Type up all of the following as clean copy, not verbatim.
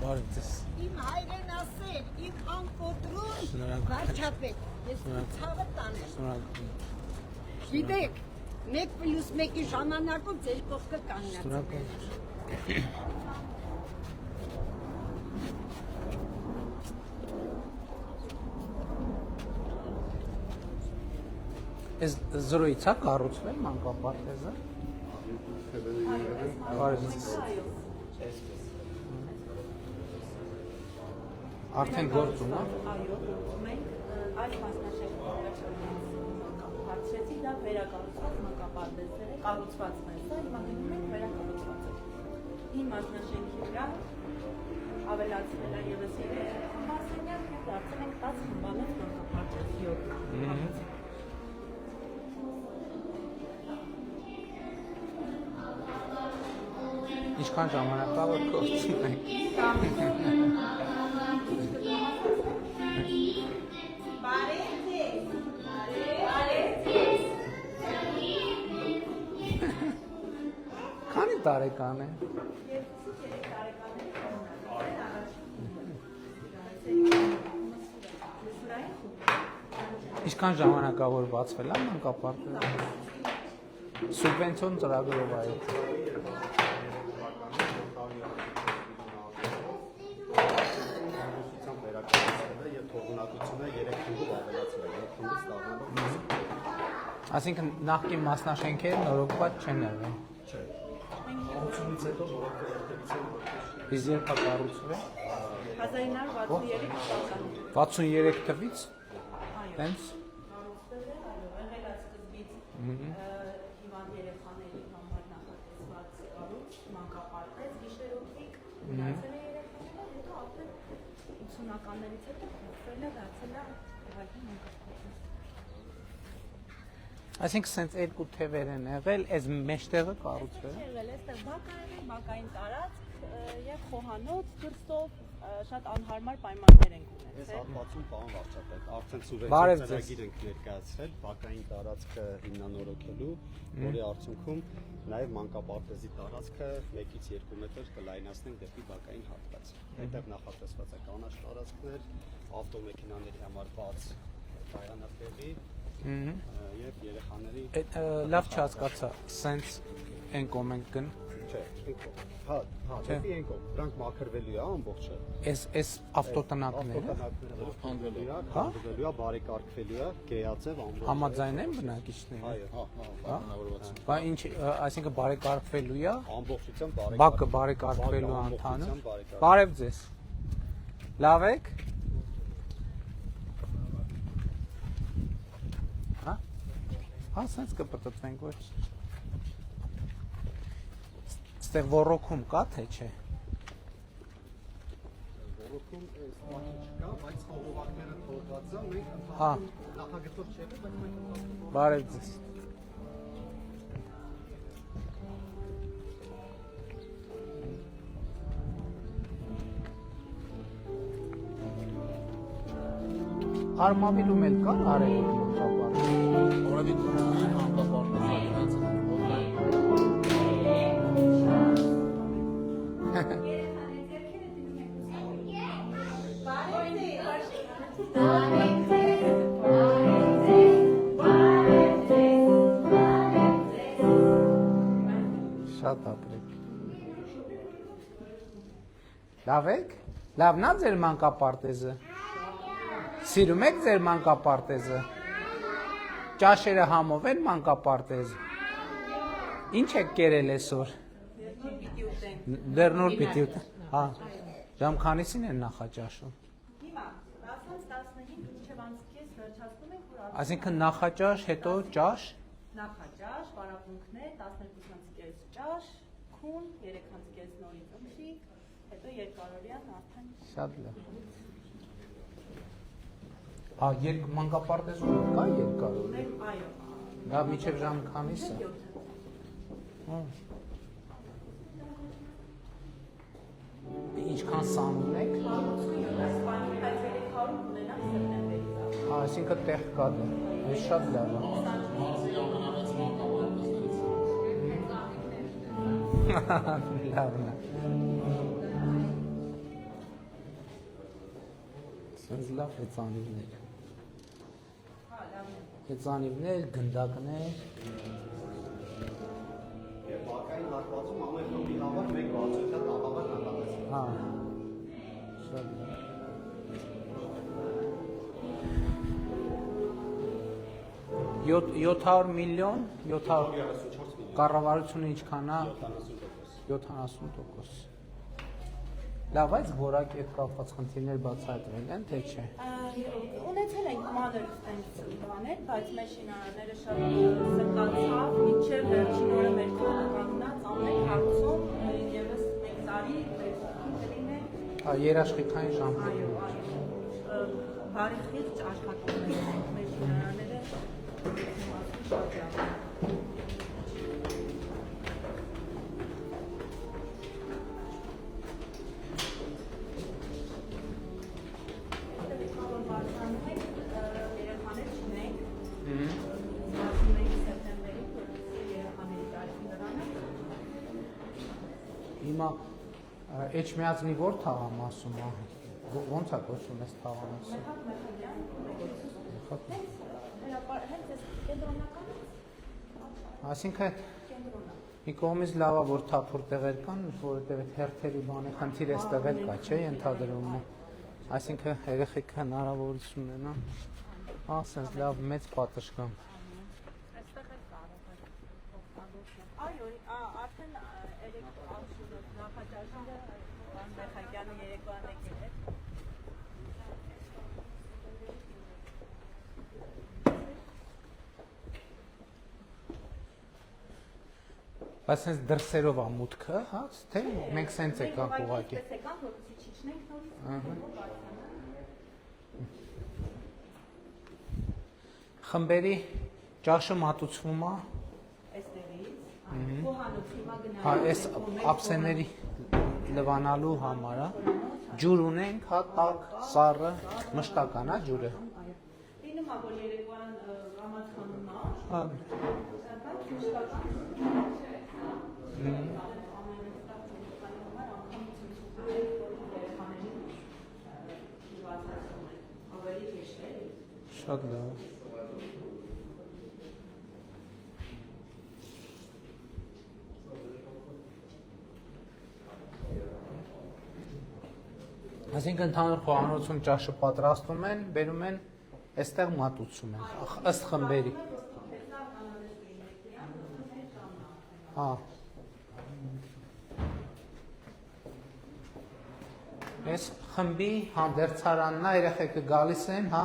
Բարդես։ Իմ հայրեն ասել, իմ անկոտրուն վարչապետ, ես ցավը տանեմ։ Գիտեք, 1+1-ի ժամանակում ձեր կողքը կանգնած է։ Ես զրոյից է կառուցվել մանկապարտեզը։ Բարդես։ Արդեն գործում է։ Այո, մենք այս մասնաշենքով հարցրեցի, դա վերակառուցված մանկապարտեզներ է, կառուցվածն է, սա հիմա գնում ենք վերակառուցվածը։ Հին մասնաշենքի վրա ավելացվել է ևս 3 մասնյակ և դարձել ենք 10 խմբանոց մանկապարտեզ 7։ Ինչքան ժամանակ է որ գործում եք։ Քանի տարեկան է։ Ինչքան ժամանակ է որ բացվել է մանկապարտեզը։ Սուբվենցիոն ծրագրով է։ Այսինքն նախկին մասնաշենքերը նորոգված չեն եղել։ Չէ։ Կառուցումից հետո նորոգված։ Իսկ երբ է կառուցվել։ 1963 թվականին։ 63 թվականից։ Տենց։ Կառուցվել է, այո, եղել է սկզբից հիվանդ երեխաների համար նախատեսված կառույց, մանկապարտեզ, գիշերօթիկ, դարձել է երեխաները, հետո ապրել 80-ականներից հետո փոխվել է, դարձել է ուղղակի մանկապարտեզ։ Այսինքն սենց երկու թևեր են եղել, այս մեջտեղը կառուցվել է։ Եղել է, այստեղ բակային տարածք եւ խոհանոց դրսով շատ անհարմար պայմաններ են ունեցել։ Ես հատվածում պարոն վարչապետ, արդեն Բարև սուվերենիա ձեզ։ ծրագիր ենք ներկայացրել բակային տարածքը հիմնանորոգելու, որի արդյունքում նաև մանկապարտեզի տարածքը 1-ից 2 մետր կլայնացնենք դեպի բակային հատված։ Այդտեղ նախատեսված է կանաչ տարածքներ, ավտոմեքենաների համար բաց կայանատեղի եւ երեխաների Լավ չհասկացա, սենց են կոմենք գն։ Չէ, հա, դեպի են կողմ, դրանք մաքրվելու է ամբողջը։ Այս ավտոտնակները Հանդվելու է, հանդվելու է, բարեկարգվելու է, գեյացև ամբողջ։ համաձայն են բնակիչները։ Այո, Հա։ Բա ինչ, այսինքն բարեկարգվելու է, ամբողջությամբ բակը բարեկարգվելու անդանը։ Բարև ձեզ։ Լավ եք։ Հա։ Հա, սենց կպտտվենք ոչ։ Ստեղ ոռոգում կա թե չէ։ Ոռոգում ստուգի չկա, բայց խողովակները թողված են, մենք Հա, նախագծով չեղել, բայց մենք բարև ձեզ։ Արմավիլում էլ կա արևոտ մանկապարտեզ։ Արևոտ մանկապարտեզ Շատ ապրեք։ Լավ եք։ Լավն է ձեր մանկապարտեզը։ Սիրում եք ձեր մանկապարտեզը։ Ճաշերը համով են մանկապարտեզը։ Ինչ եք կերել այսօր։ Դեռ նոր պիտի ուտենք։ Հա։ Ժամ քանիսին են նախաճաշում։ Հիմա 10-15 մինչև անցքես վերջացնում ենք, որ Այսինքն նախաճաշ, հետո ճաշ։ նախաճաշ, պարապմունքներ, 12-ից ճաշ, քուն, 3-ից նորից ըմպիկ, հետո երկարօրյան արդեն Շատ լավ։ Հա, մանկապարտեզում կա երկարօրյա։ այո, Դա մինչև ժամ քանիսը։ Ինչքան սան ունեք։ Իսպանիայի բայց 300 ունենանք սեպտեմբերից։ Հա, այսինքն տեղ կա դա։ Այս շատ լավ է։ Լավն է։ Սենց լավ հեծանիվներ։ Հեծանիվներ, գնդակներ։ Եվ բակային հատվածում ամեն խմբի համար մեկ բացօթյա տաղավար նախատեսվում։ Հա։ Շատ լավ։ Յոթ 700 միլիոն, 700 34 միլիոն, կառավարությունը ինչքան է 70%։ 70%։ Լավ, այս որակի հետ կապված խնդիրներ բացահայտվել են, թե չէ։ Ունեցել ենք մանր այդպես բաներ, բայց մեր շինարարները շատ սրտացավ, մինչև վերջին օրը մեր կողմնականգնած ամեն հարցում եւս 1 տարի կլինի։ Երաշխիքային ժամկետ։ Այո, բարի խիղճ աշխատում են մեր շինարարները շատ լավ։ Հիմա Էջմիածնի որ թաղամասում է։ Ոնց է կոչվում այս թաղամասը։ Այսինքն մի կողմից լավ է որ թափուր տեղեր կան, որովհետև այդ հերթերի բանի խնդիր էստեղ էլ կա, չէ՞, ենթադրվում է։ Այսինքն երեխեքը հնարավորություն ունենան, ասենց լավ մեծ պատշգամբ։ Այո, արդեն նախաճաշները Մեխակյանը երեկոյան եկել է։ Բայց հենց դրսերով է մուտքը, հա, թե մենք սենց եկանք ուղղակի։ Եկանք, որպեսզի չիջնենք նորից։ Խմբերի ճաշը մատուցվում է։ Այստեղից, խոհանոց հիմա Հա, գնալու այս ափսեների լվանալու համար է։ Ջուր ունենք, հա, տաք, սառը, մշտական է ջուրը։ լինում է, որ երեկոյան ռամազանն է, Հա, բայց մշտական շատ լավ։ Այսինքն ընդհանուր խոհանոցում ճաշը պատրաստում են, բերում են, այստեղ մատուցում են, ըստ խմբերի։ Հա։ Այս խմբի հանդերձարանն է, երեխեքը գալիս են, հա։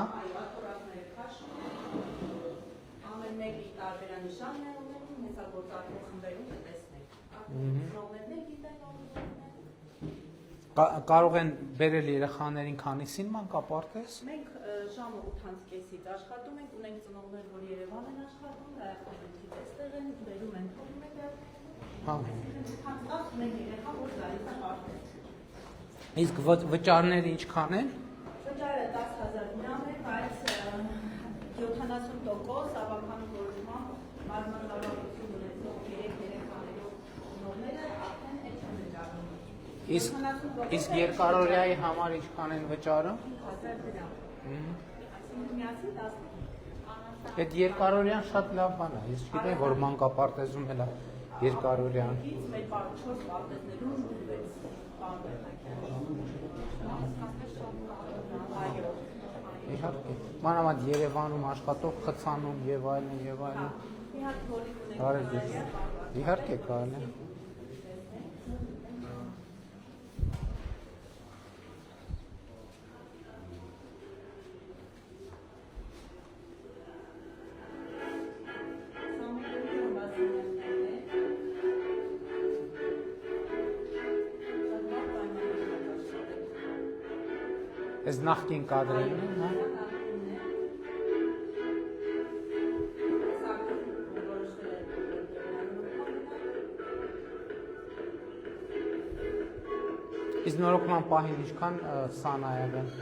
ամեն մեկի տարբերանշանն է ունենում, հեսա գործարքող խմբերում կտեսնեք։ Նողներն գիտեն, Կարող են բերել երեխաներին քանիսին մանկապարտեզ։ մենք ժամը 8:30-ից աշխատում ենք, ունենք ծնողներ, որ Երևան են աշխատում, հրապարակից այստեղ են, բերում են, թողնում են Հա։ մենք երեխա, որ գալիս է պարտեզ։ Իսկ վճարները ինչքան են։ Վճարը 10,000 դրամ է, բայց 70% ավական որոշմամբ մարմնավորություն ունեցող 3 երեխաներով ծնողները արդեն այդ չեն վճարում։ Իսկ երկարօրյայի համար ինչքան են վճարում։ 1000 դրամ։ Այսինքն միասին 10 Այդ երկարօրյան շատ լավ բան է։ Ես գիտեմ, որ մանկապարտեզում էլ է երկարօրյան։ Ից մեր 4 պարտեզներում 6 Այո։ Իհարկե։ Մանավանդ Երևանում աշխատող խցանում եւ այլն եւ այլն։ Իհարկե հոլիկ ունենք։ Կարելի է։ Իհարկե կարելի է։ Այս նախկին կադրերն են, հա։ Իսկ նորոգման պահին ինչքան սան ա եղել։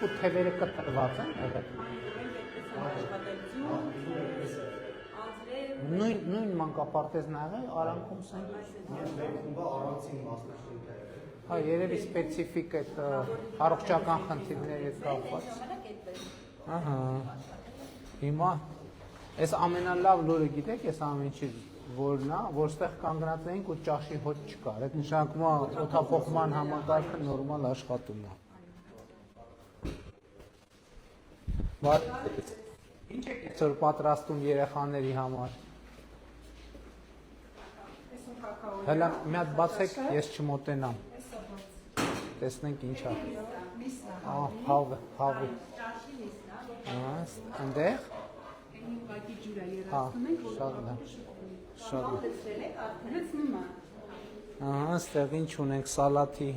ու թևերը կտրված են եղել։ Նույն մանկապարտեզն ա եղել Արանքում սեն։ Հա, երևի սպեցիֆիկ այդ առողջական խնդիրների հետ կապված։ Ահա։ Հիմա այս ամենալավ լուրը գիտեք, այս ամեն ինչի որն է, որ ստեղ կանգնած էինք ու ճաշի հոտ չկար։ Այդ նշանակում է օդափոխման համակարգը նորմալ աշխատում է։ Ինչ եք այսօր պատրաստում երեխաների համար։ Հələ մի հատ բացեք, ես չմոտենամ։ Տեսնենք ինչ է։ Հավը։ Այնտեղ։ Շատ ստեղ ինչ ունենք սալատի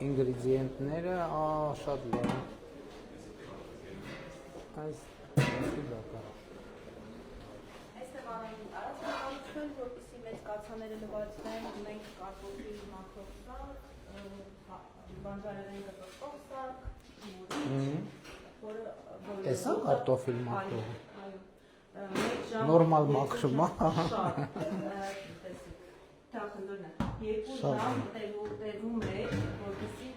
ինգրեդիենտները, շատ լավ։ Այստեղ արածքն որպեսի մեծ կացաները լվացնեն, ունենք կարտոֆիլ մաքրող սակ, բանջարեղեն կտրտող սակ, Էս է կարտոֆիլ մաքրող։ նորմալ մաքրում է։ Երկու ժամ տևում էր, որպեսի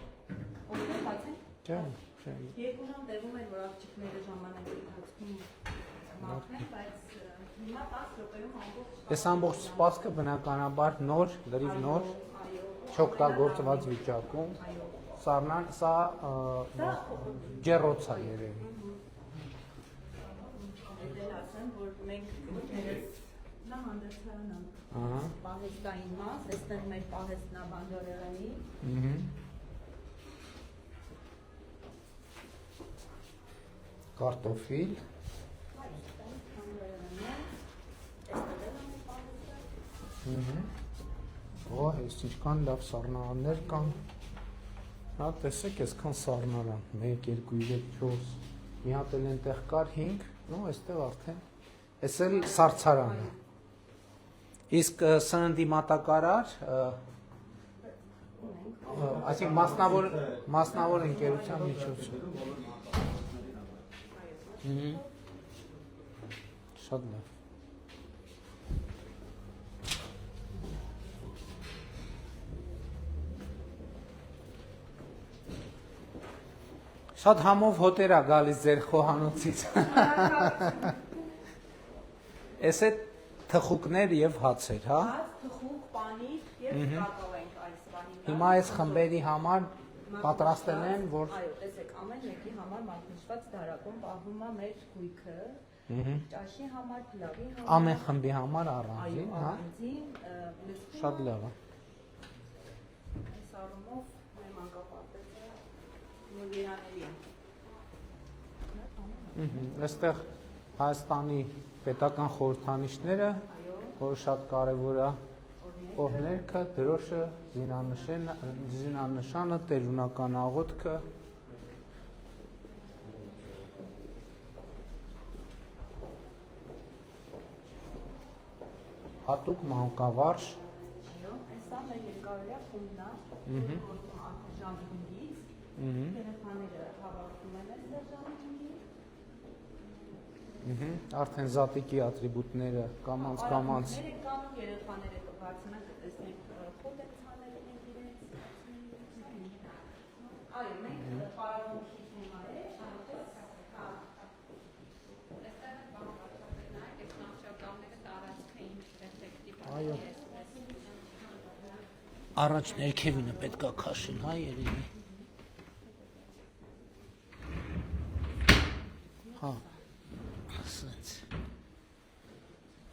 երկու ժամ տևում էր, որ աղջիկները ժամանակի ընթացքում մաքրեն, բայց հիմա 10 րոպեում ամբողջ Այս ամբողջ սպասքը բնականաբար նոր, լրիվ նոր, չօգտագործված վիճակում, սա ջեռոց է երևի։ Դել ասեմ, որ մենք գտներս նա հանդերձարան ենք պահեստային մաս, այստեղ մեր պահեստն է բանջարեղենի։ Կարտոֆիլ։ Այս ինչքան լավ սառնարաններ կան։ Հա, տեսեք, այսքան սառնարան, 1, 2, 3, 4, մի հատ էլ այնտեղ կար 5, նո, այստեղ արդեն, այս էլ սառցարան է։ Իսկ սննդի մատակարար, այսինքն մասնավոր ընկերության միջոցով։ Շատ լավ։ Շատ համով հոտեր է գալիս ձեր խոհանոցից։ Էս է թխուկներ եւ հացեր, հա։ Հաց, թխուկ, պանիր եւ կակաո ենք այս բանի։ Հիմա այս խմբերի համար պատրաստել են, որ այո, տեսեք, ամեն մեկի համար մատնշված դարակում պահվում է մեր գույքը, ճաշի համար, փլավի համար, ամեն խմբի համար առանձին, հա։ Շատ լավ է։ Այս առումով մեր մանկապարտեզը նոր երանելի է։ Այստեղ Հայաստանի պետական խորհրդանիշները, որ շատ կարևոր է, օրհներգը, դրոշը, զինանշանը, տերունական աղոթքը։ Հատուկ մանկավարժ։ Այո, այսա մեր երկարօրյա խումբն է, ժամ 5-ից, երեխաները հավաքվում են այստեղ ժամ 5-ից։ Արդեն զատիկի ատրիբուտները կամանց։ Երեխաները կբարձրանան կտեսնենք խոտ են ցանել ենք իրենց։ Այո, մենք պարավունքի թեմա է, Այո։ Առաջ ներքևինը պետք է քաշել, հա, երևի։ Հա։ Ասենց։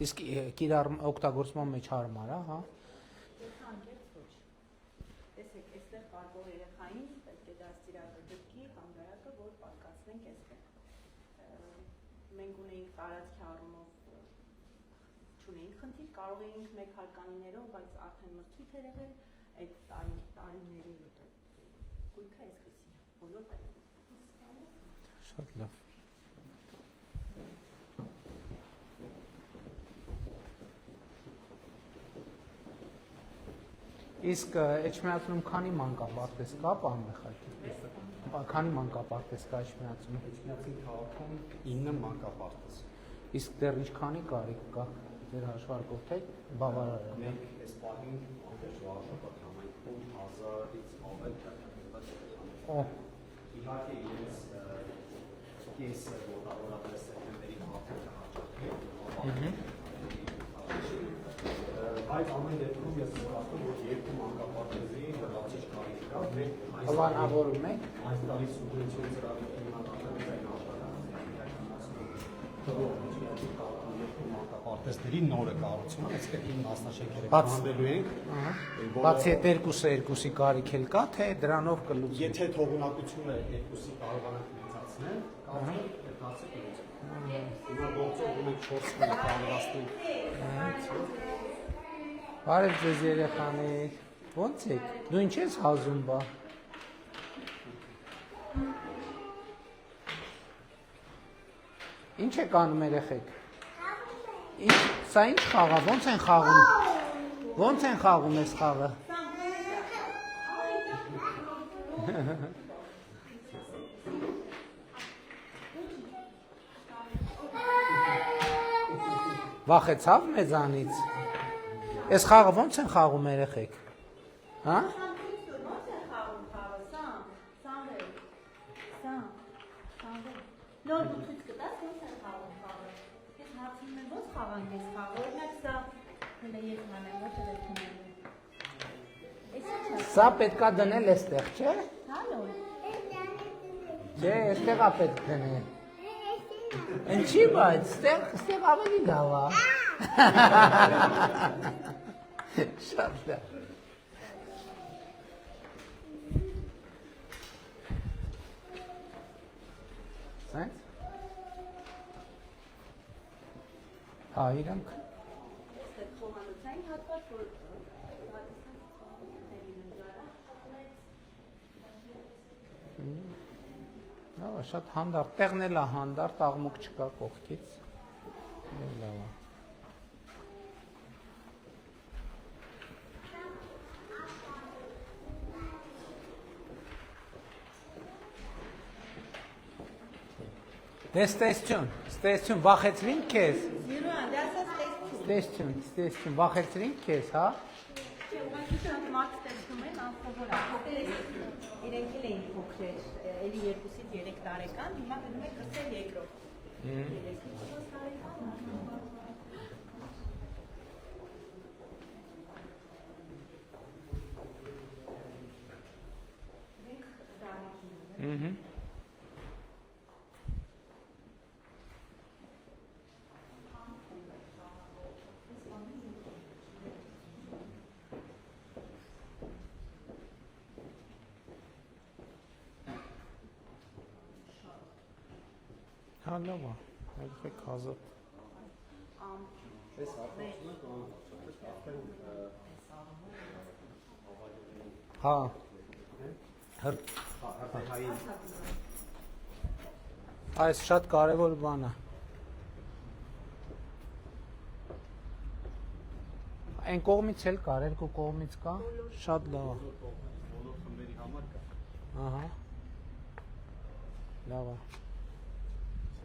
Իսկ կիրառ օգտագործման մեջ հարմար է, հա։ տեսեք, այստեղ պարկող երեխային պետք է դաստիարակը դեպքի հանգարակը, որ պատկացնենք այստեղ։ Մենք ունեինք տարածքի առումով չունեինք խնդիր, կարող էինք մեկ հարկանիներով, բայց արդեն մրցույթ էր եղել այդ տարիների գույքը այսպեսին է, բոլոր տեղում։ Շատ լավ։ Իսկ Էջմիածնում քանի մանկապարտեզ կա, պարոն Մեխայել։ քանի մանկապարտեզ կա Իջմիածնում։ Իջմիածնի քաղաքում 9 մանկապարտեզ։ Իսկ դեռ ինչքանի կարիք կա ձեր հաշվարկով թե բավարար է։ Մենք այս պահին շրջապատի համայնքում 1000-ից ավել կարգավորված երեխաներ։ Օ, Իհարկե իրենց կեսը մոտավորապես սեպտեմբերի արդյունքը հաճախի, բայց ամեն դեպքում ես զգացում, որ երկու մանկապարտեզի լրացիչ կարիք կա։ Մենք պլանավորում եք։ այս տարի սուբվենցիոն ծրագրի հիմնադրամներն են երկու մանկապարտեզների նորը կառուցումը, այսինքն 9 մասնաշենքերը կհանդելու ենք։ Բացի այդ երկուսի կարիք էլ կա, թե դրանով կլուծվի։ Եթե թողունակությունը երկուսի կարողանանք մեծացնել, կարծում եմ հարցը կլուծվի։ Հիմա գործով ունենք 4 խմբ կարողացնենք։ Բարև ձեզ երեխաներ, ո՞նց եք, դու ինչ ես հազում բա։ Ինչ եք անում երեխեք։ Սա ինչ խաղա, ո՞նց են խաղում։ Ո՞նց են խաղում այս խաղը։ Վախեցավ մեզանից։ Այս խաղը ո՞նց են խաղում երեխեք։ Հա։ Նոր ցույց կտաս ոնց է խաղում խաղը։ Ես հարցնում եմ ոնց խաղանք այս խաղը։ Օրինակ սա հենց ես մանեմ ոչ էլ քնեմ։ Սա պետքա դնել էստեղ, չէ՞։ Հալո։ Չէ, էստեղա պետք դնել։ Ինչի՞ բայց, ստեղ ավելի լավ է։ Շատ լավ։ Սենց։ Հա, իրանք։ Այստեղ խոհանոցային հատված, որ Լավ, շատ հանդարտ, տեղն էլ է հանդարտ, աղմուկ չկա կողքից։ Լավ է։ Դե ստեսություն, վախեցրինք քեզ։ Յուրան, դա ասած Ստեսություն, վախեցրինք քեզ, հա։ չէ, ուղղակի շատ մարդ տեսնում են անսովոր է։ Փոքրեր իրենք էլ էին փոքրեր, էլի 2-ից 3 տարեկան, հիմա գնում է կրսել երկրորդ։ 3-ից 4 տարեկան։ Հա, լավ է, երբեք հազատ։ Հա, այս շատ կարևոր բան է։ Այն կողմից էլ կար, երկու կողմից կա, շատ լավ է։ Բոլոր խմբերի համար կա։ Ահա, լավ է։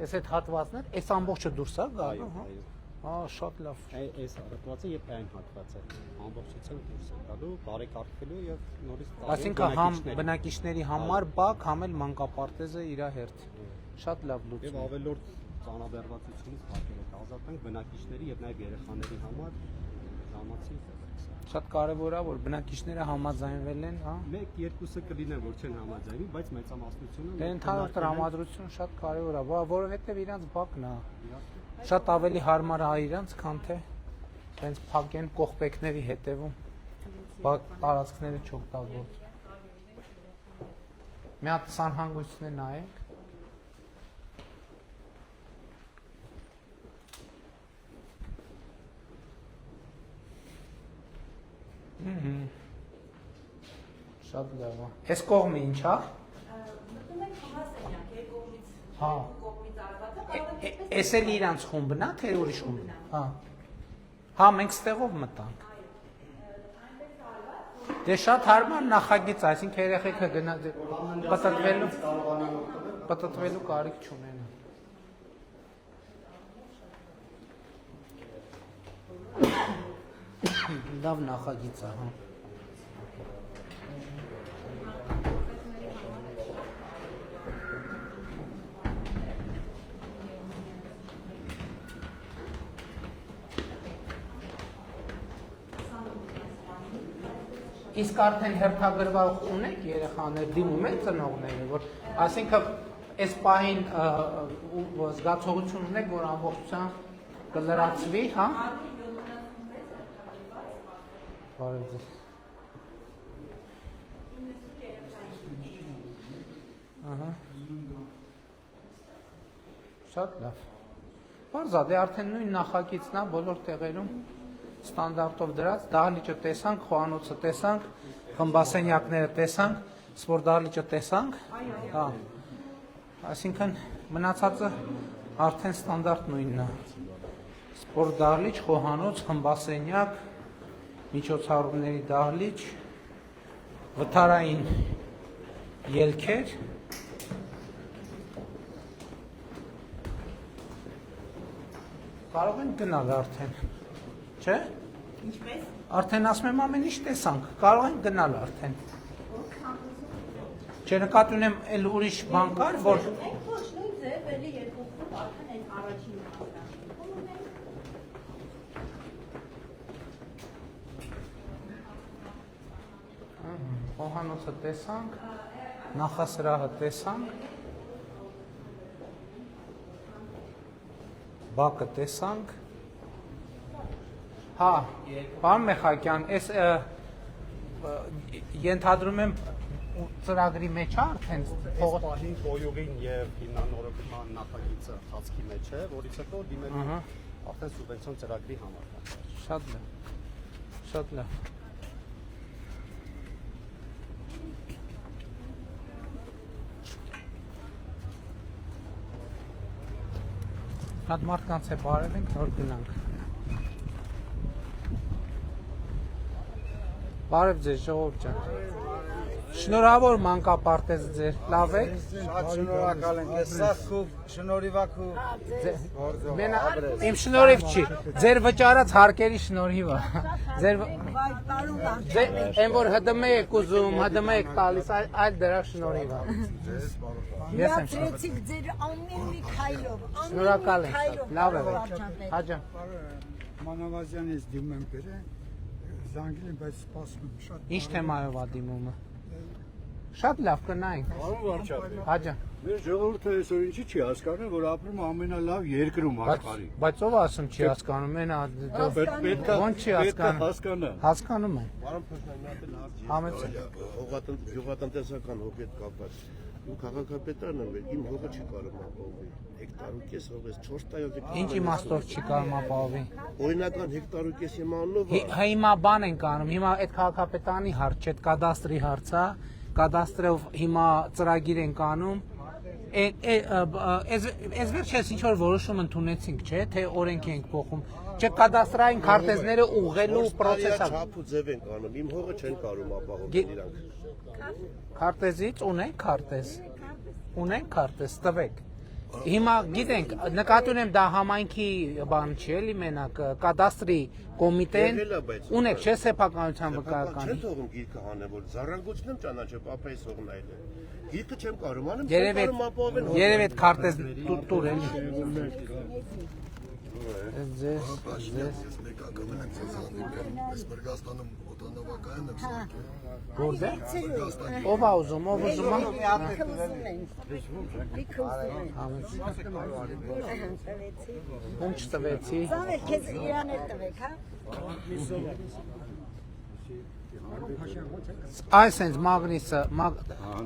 Ես այդ հատվածներ, այս ամբողջը դուրս է գալու, հա։ Հա, շատ լավ։ Այս հատվածը եւ այն հատվածը ամբողջությամբ դուրս է գալու, բարեկարգվելու եւ նորից Այսինքն համ բնակիչների համար բակ, համ էլ մանկապարտեզը իր հերթ։ Շատ լավ եւ լուծում։ ավելորդ ծանրաբեռնվածությունից փակելով կազատենք բնակիչների եւ նաեւ երեխաների համար ժամացի Շատ կարևոր է, որ բնակիչները համաձայնվել են, հա։ 1-2-ը կլինեն, որ չեն համաձայնի, բայց մեծամասնությունը Դե ընդհանուր տրամադրություն շատ կարևոր է, որովհետև իրանց բակն է։ Շատ ավելի հարմար է իրանց, քան թե հենց փակեն կողպեքների հետևում։ Տարածքները չօգտագործեն։ Մի հատ սանհանգույցն նայենք։ Շատ լավ է։ Այս կողմը ինչ է։ Մտնում եք համասենյակ, կողմից Հա։ կողմից արվածը, Էս էլ իրանց խումբն է, թե ուրիշ խումբ։ Հա։ Հա, մենք ստեղով մտանք։ այնպես արված, որ Դե շատ հարմար նախագիծ, այսինքն երեխեքը գնա պտտվելու կարիք չունեն։ Լավ նախագիծ է, հա։ Իսկ արդեն հերթագրված ունեք երեխաներ, դիմում են ծնողները, որ ասինքն այս պահին զգացողություն ունեք, որ ամբողջությամբ կլրացվի, հա։ Բարև ձեզ։ Ահա։ Շատ լավ։ Բարձա, դե արդեն նույն նախագիծն է բոլոր տեղերում ստանդարտով դրած, դահլիճը տեսանք, խոհանոցը տեսանք, խմբասենյակները տեսանք, սպորտ դահլիճը տեսանք, հա, այսինքն մնացածը արդեն ստանդարտ նույնն է, սպորտ դահլիճ, խոհանոց, խմբասենյակ, միջոցառումների դահլիճ, վթարային ելքեր, կարող են գնալ արդեն, չէ՞։ Ինչպես։ Արդեն ասում եմ ամեն ինչ տեսանք, կարող են գնալ արդեն։ Չնկատի ունեմ էլ ուրիշ բան կար, որ Ոչ, նույն ձև, էլի երկու խումբ արդեն այն առաջին խոհանոցը տեսանք, նախասրահը տեսանք, բակը տեսանք, հա, պարոն Մեխակյան, ես ենթադրում եմ ծրագրի մեջ է արդեն Պահին գոյողին եւ հիմնանորոգման նախագիծը հացքի մեջ է, որից հետո դիմելու արդեն սուբվենցիոն ծրագրի համար։ Շատ լավ, շատ լավ։ Շատ մարդկանց է բարևենք, նոր գնանք։ Բարև ձեզ, ժողովուրդ ջան։ Շնորհավոր մանկապարտեզ ձեր, լավ եք։ Շատ շնորհակալ ենք, սա քո շնորհիվակ ու Իմ շնորհիվ չի, ձեր վճարած հարկերի շնորհիվ է։ Ձեր այն որ ՀԴՄ եք ուզում, ՀԴՄ եք տալիս, այլ դրա շնորհիվ է։ Ես եմ Միացրեցիք ձեր ամեն մի քայլով, շնորհակալ եմ, լավ եք։ Հաջա։ Մանավազյանից դիմում եմ բերել, զանգել եմ, բայց սպասում եմ շատ։ Ինչ թեմայով է դիմումը։ Շատ լավ կնայենք։ Պարոն վարչապետ, Հաջա։ մեր ժողովուրդը այսօր ինչի չի հասկանում, որ ապրում է ամենալավ երկրում աշխարհի։ Բայց ով ասում չի հասկանում, մենա Պետք է ո՞նց չի հասկանում։ հասկանա։ Հասկանում եմ։ Պարոն Փոշմանյանը լավ Համեցեք։ գյուղատնտեսական հոգետ կապված։ Ու քաղաքապետարանը իմ հողը չի կարող ապահովել։ Հեկտարուկես հողես 4 տարով Ինչ իմաստով չի կարող ապահովի։ օրինական հեկտարուկես իմանալով Հիմա բան ենք անում, հիմա այդ քաղաքապետարանի հարց չէ, այդ կադաստրի հարց է, կադաստրով հիմա ծրագիր ենք անում։ Այս վերջերս ինչ որ որոշում ընդունեցինք, չէ, թե օրենք ենք փոխում։ Չէ, կադաստրային քարտեզները ուղղելու process-ը։ չափ ու ձև ենք անում, իմ հողը չեն կարող ապահովել իրանք։ Քարտեզից ունենք քարտեզ։ Ունենք քարտեզ, տվեք։ Հիմա գիտենք, նկատի ունեմ դա համայնքի բան չի էլի մենակ, կադաստրի կոմիտեն ունեք, չէ, սեփականության վկայականի։ Չեմ թողում գիրքը հանեմ, որ զառանգությունն եմ ճանաչել, պապայիս հողն այլ է։ Գիրքը չեմ կարող անեմ, երևի այդ քարտեզ տուր էլի։ Ձեզ Մեկական եմ ձեզ հանդիպել, ես Մերգաստանում օտանավակայան եմ սարքել։ Որտե՞ղ։ Ով է ուզում, ով ուզում է։ Ում չտվեցի։ Ծավեր քեզ իրան էլ տվեք, հա։ Այս հենց մագնիսը,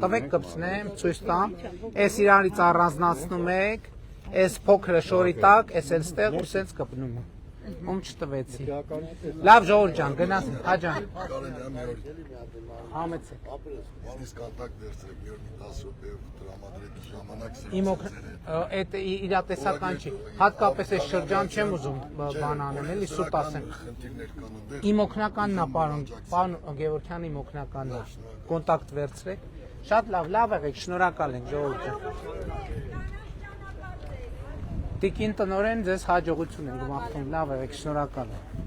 տվեք կպցնեմ, ցույց տամ, այս իրանից առանձնացնում եք, այս փոքրը շորի տակ, այս էլ ստեղ ու սենց կպնում է։ ում չտվեցի։ Իրականում Լավ ժողովուրդ ջան, գնացինք, հաջան, Կարեն մի օր համեցեք։ ինձ կոնտակտ վերցրեք, մի օր մի 10 րոպե տրամադրեք ժամանակ Իմ այդ իրատեսական չի, հատկապես այս շրջան չեմ ուզում բան անեմ, էլի սուտ ասեմ։ խնդիրներ կան այնտեղ։ Իմ օգնականն է, պարոն Գևորգյան, իմ օգնականն է, կոնտակտ վերցրեք։ Շատ լավ եղեք, շնորհակալ ենք ժողովուրդ ջան։ Տիկին տնօրեն, ձեզ հաջողություն ենք մաղթում, լավ եղեք, շնորհակալ եմ։